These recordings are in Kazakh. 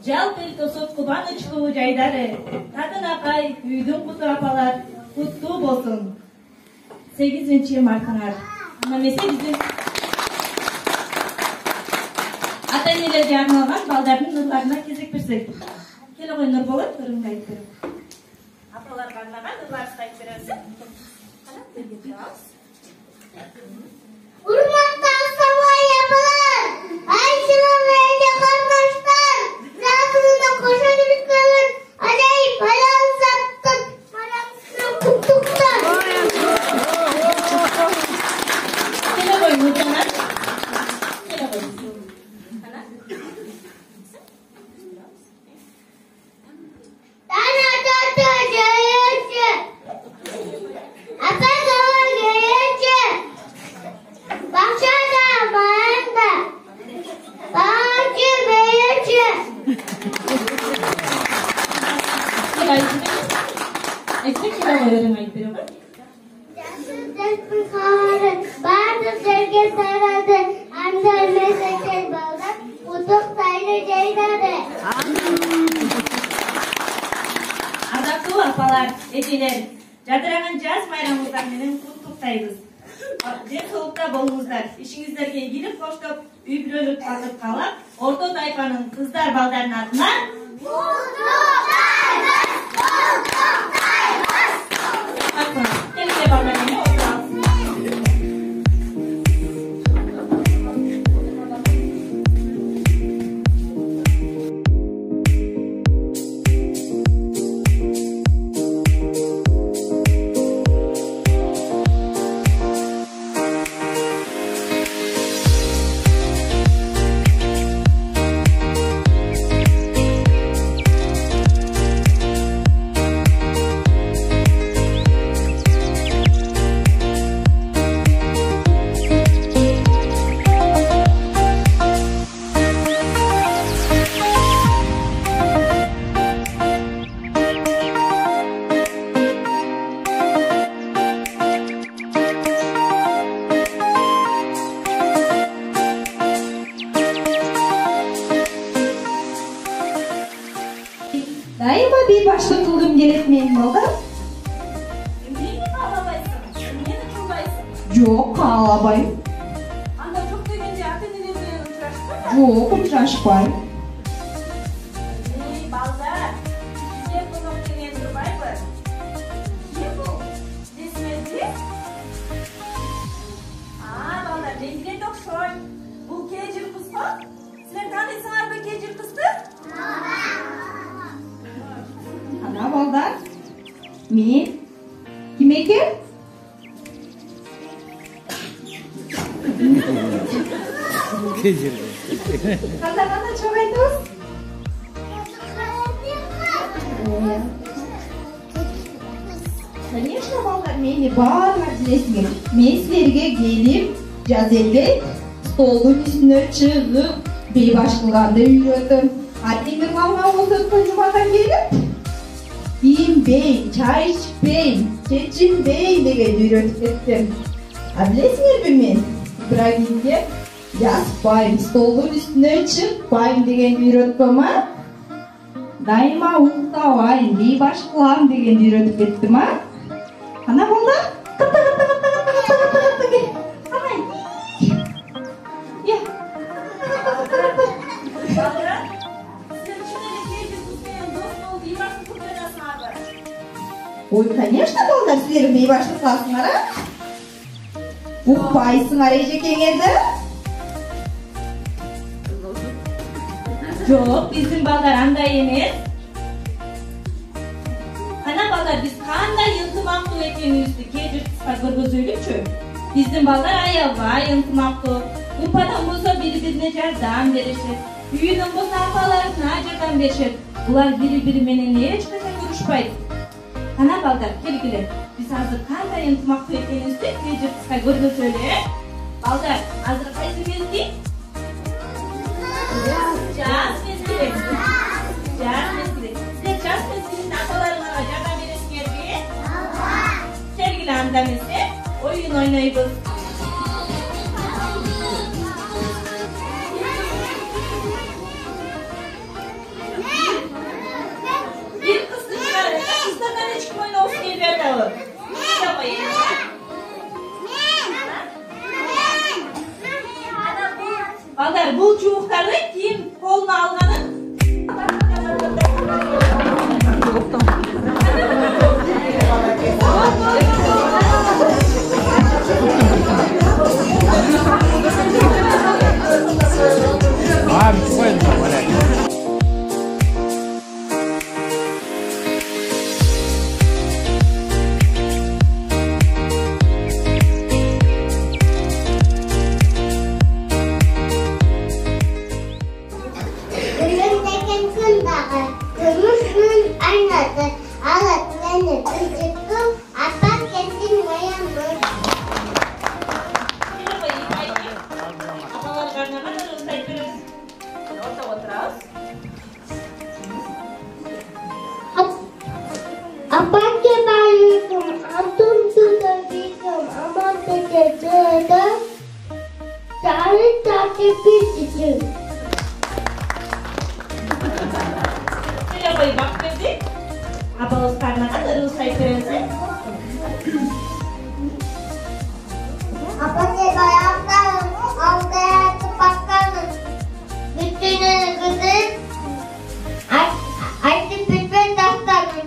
Жалпы сотку банычкуу жайдары, татын акай, үйдүн куту апалар, куттуу болсун. 8 мартыңар. Намесе биздин ата-энелерге арналган балдардын ырларына кезек берсек. Келе кой Нурболот, ырыңды айтып берем. Апаларга арналган ырларыңызды айтып бересиз. Кана, берге турабыз. Урматта асабай апалар, айсыларга катнаштар, затында кошо жүрүшкөнүн ажайып баян саттык, марамсына куттуктар. Келе кой Нуржанат. Келе кой. Кана. Тана тата жайычы, апа сала жайычы, бакчада баянда, бакчы бейечи. Айтсак келе кой ырың айтып берем. Жасыл қарын, барды жерге сарады, анда месекел балдар, құттықтайды жайдады. Ардактуу апалар, эжелер, жадыраган жаз майрамыңыздар менен куттуктайбыз. Ден соолукта болуңуздар, ишиңиздерге ийгилик коштоп, үй бүлөлүк бакыт каалап, Орто Тайпанын кыздар балдарынын атынан Құттықтаймыз! келге балдарына отурабыз. Дайыма бейбаштык кылгым келет менин балдар. Эмнени каалабайсың? Эмнени кылбайсың? Жок, каалабайм. Анда жок дегенде ата-энелер менен учурашпайсың? Жок, учурашпайм. Балдар, бизге конок деген турбайбы? Ким бул? Десмеди? Балдар, реңгине окшойт. Бул кежир кыз го? Силер тааныйсыңарбы кежир кызды? Ана балдар, мен ким экен? Кандай чоң айтабыз? Конечно, балдар, мени баарлар билесиңер. Мен силерге келип, жаз элге столдун үстүнө чыгып, бейбаш кылганды үйрөтөм. Атеңер малга болсо жумадан келип, кийинбейм, чай ичпейм, чечинбейм деген үйрөтүп кеттим. Билесиңерби мен Ибрагимге жатпайм, столдун үстүнө чыкпайм деген үйрөткөм, Дайыма уктабайм, бейбаш кылам деген үйрөтүп кеттим, Ана болду? Кытты кел. Анай. Балдар, силер чын эле кежир кыз менен дос болуп, бейбаштык кылып жатасыңарбы? Ой, конечно, балдар, силер бейбаштык кыласыңар, Укпайсыңар эжекеңерди? Жок, биздин балдар андай эмес. Кана балдар, биз кандай ынтымактуу экенибизди кежир кызга көргөзөлүчү. Биздин балдар аябай ынтымактуу. Упадан болсо бири-бирине жардам беришет. Үйдөн болсо апаларына жардам беришет. Булар бири-бири менен эч качан көрүшпайт. Кана балдар, келгиле. Биз азыр кандай ынтымактуу экенибизди кежир кызга көргөзөлү, Балдар, азыр кайсы мезгил? Jaz mezgili. Jaz mezgili. Sizler jaz mezgilinde atalarına yardım veresiniz mi? Sevgili annemizi oyun oynayıyoruz. Bir kısmı çıkarın. Kızlardan hiç kim oyunu olsun diye ver dağı. Yapayım. Balдар, bu çubukları kim koluna alganın? Abi, koyun da böyle. Önümdeki kundağı, kırmızının aynası, alıp beni ıcıktı, atak kesin mayanmış. Atalar karnına sarılsaydık. Orta oturağız. Apak kebalıyorum, adım tutarıyorum, aman tekecede, sarı takip edeceğim. Şöyle bak verdik. Abalık karnına sarılsaydık. Apak kebalıyorum, aldaya tıpaklarım, bütününü kızım, açtı bütün daftarım.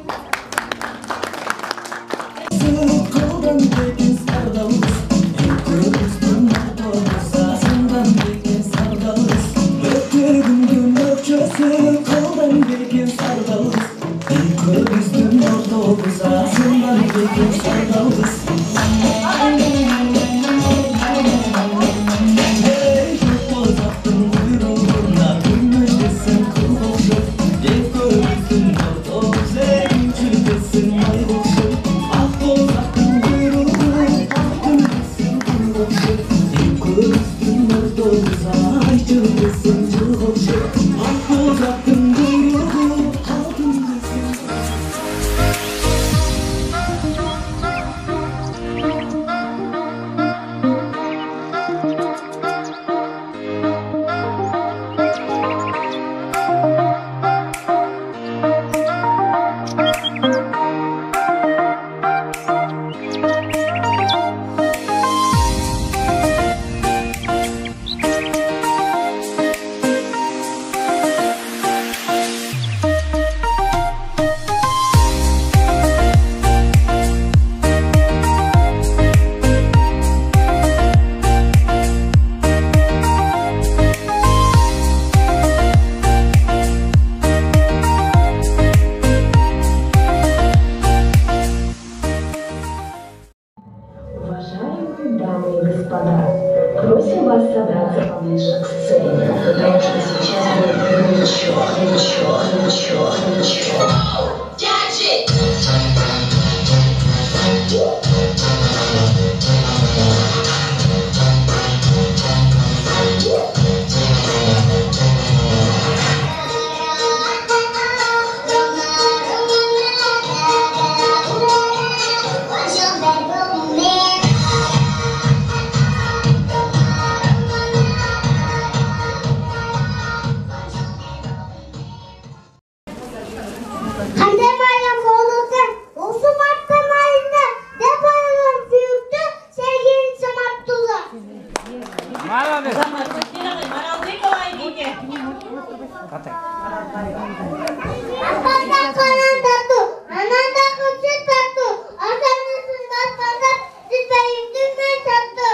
Уважаемые дамы и господа, просим вас собраться поближе к сцене, потому что сейчас будет горячо. Молодец. Apakah kanan satu, ananda kecil satu, asalnya sunat pada disayangkan satu.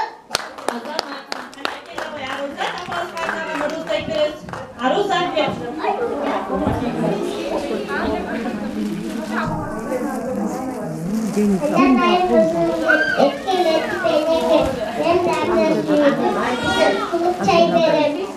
Dan air etkiledi beni. Ben de kulüp çay verelim.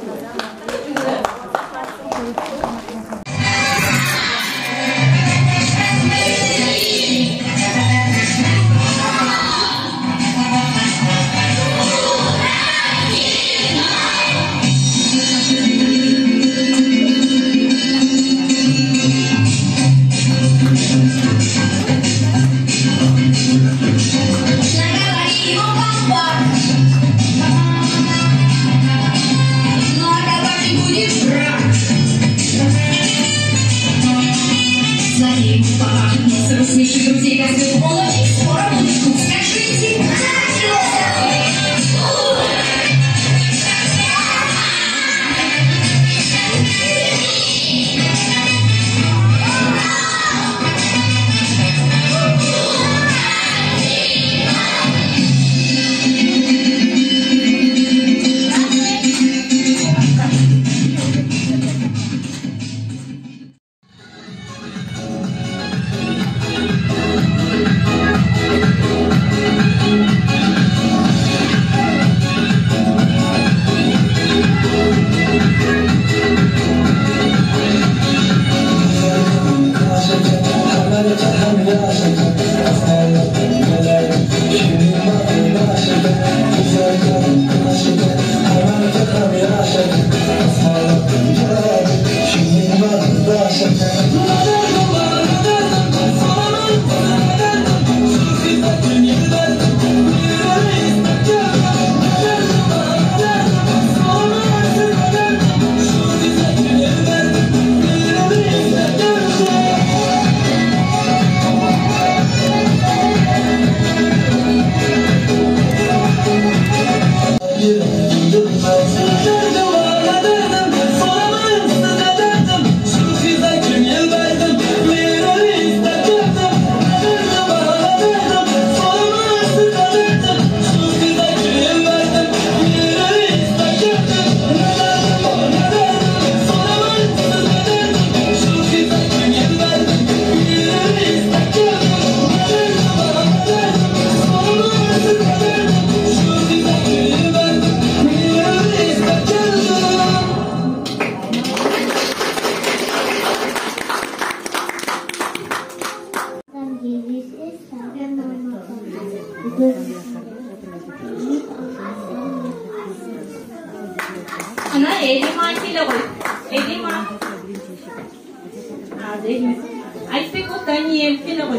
Apasına Eliman kele koy. Eliman. Aypek o Daniel kele koy.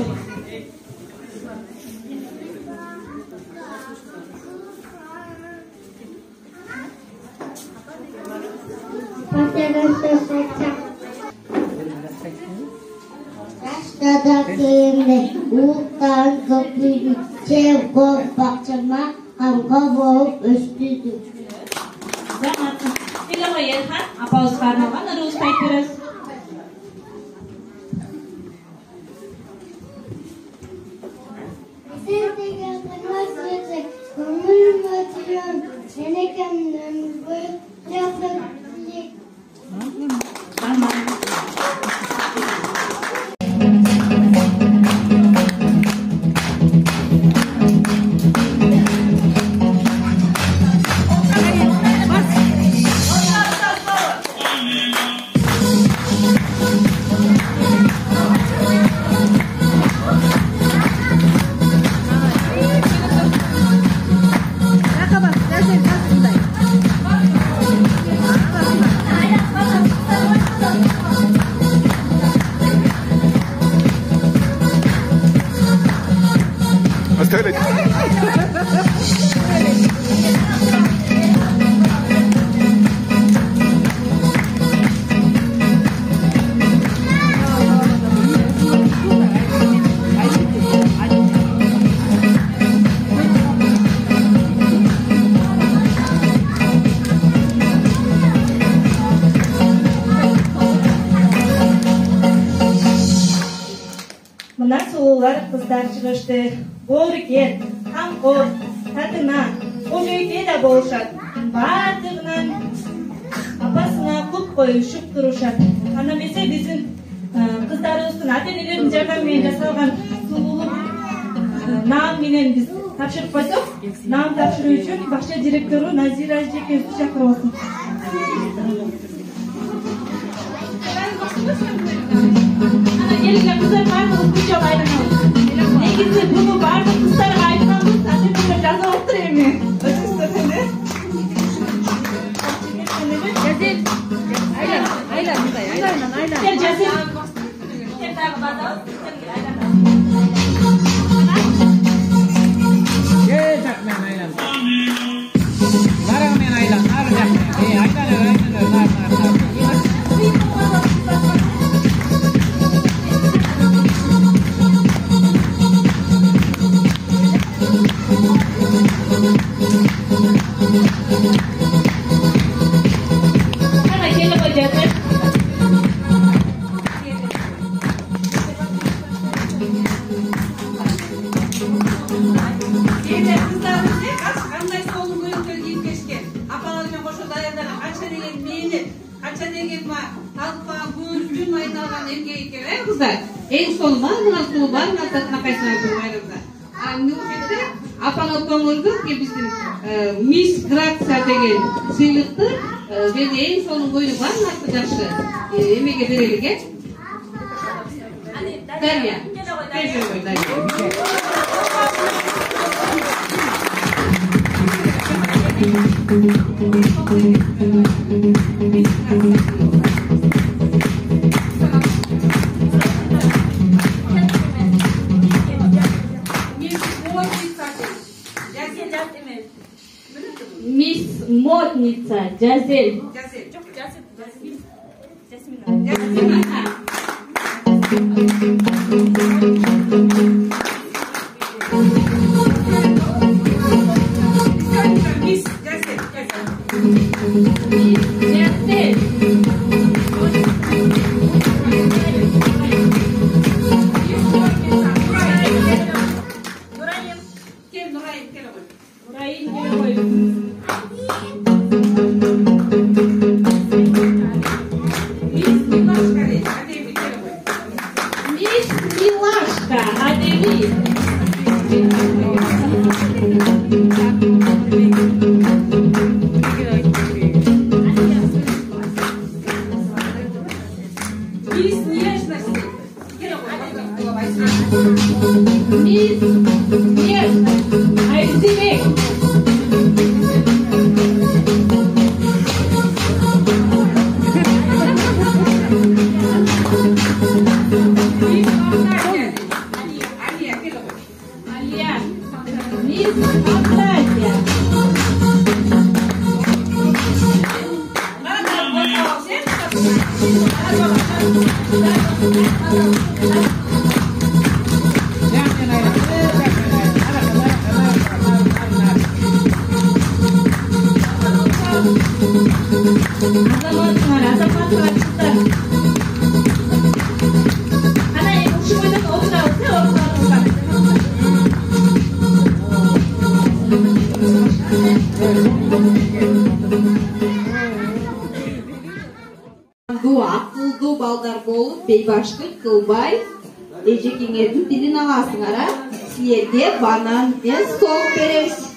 Yaştadakimde uğuktan köpüğü sevgol bakçama hamka boğup östüdü. Zaman. Kele koy Elhan. Apa uskarmagan harus terus. Sen de gelmez söyleyecek. Ömrüm ötürüyorum. Seni kendimden böyle yapabilir. Tamam. Mына сұлулар қыздар шығышты. Борекет, қамқор, татына, қожайке де болышады. Бардығынан апасына құп қойып ұшып тұрушады. Қанамесе біздің қыздарымыздың ата-енелердің жардамымен жасалған сұлулық нам менен біз тапшырып қойсақ, нам тапшыру үшін бақша директоры Назира Жекенді шақырып алсын. Gelirken kızlar vardı, çok aydınlandı. Ne gitsin bunu vardı, kızlar aydınlandı. Zaten böyle cazı oturayım mı? Ötüsü seni. Cazil. Aylan. Gel Cazil. Gel daha bakalım. Gel Jakmen Aylan. Barang men Aylan, nar Jakmen. Aylan. En son var mı? Nasıl var mı? Tatına kaysana koymayalım da. Nüfette apalı konuldu ki bizim Miss Gratsa degen sıylıktır. Ve en sonun boyu var mı? Nasıl karşı emeğe verelige? Derya. Teyze koy Derya. Miss Модница Жазель. Miss Нежность. Айзимек. Акылдуу балдар болуп, бейбаштык кылбай, эжекеңердин тилин аласыңар, а? Силерге банан менен сок беребиз.